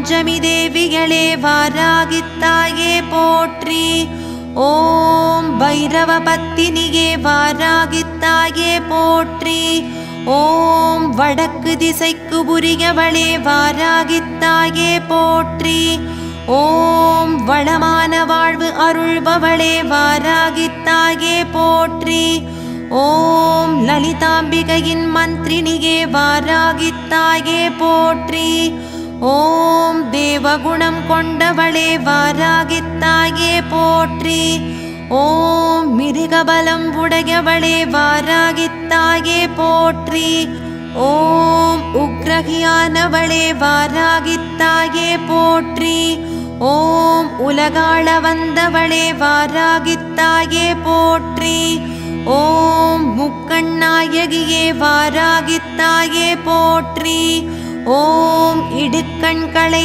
பஞ்சமி தேவிகளே வாராகித்தாயே போற்றி. ஓம் பைரவ பத்தினியே வாராகித்தாயே போற்றி. ஓம் வடக்கு திசைக்கு உரியவளே வாராகித்தாயே போற்றி. ஓம் வளமான வாழ்வு அருள்பவளே வாராகித்தாயே போற்றி. ஓம் லலிதாம்பிகையின் மந்திரினியே வாராகித்தாயே போற்றி. ஓம் தேவகுணம் கொண்டவளே வாராகித்தாயே போற்றி. ஓம் மிருகபலம் உடையவளே வாராகித்தாயே போற்றி. ஓம் உக்ரகியானவளே வாராகித்தாயே போற்றி. ஓம் உலகாள வந்தவளே வாராகித்தாயே போற்றி. ஓம் முக்கண்ணாயகியே வாராகித்தாயே போற்றி. ஓம் இடுக்கண்களை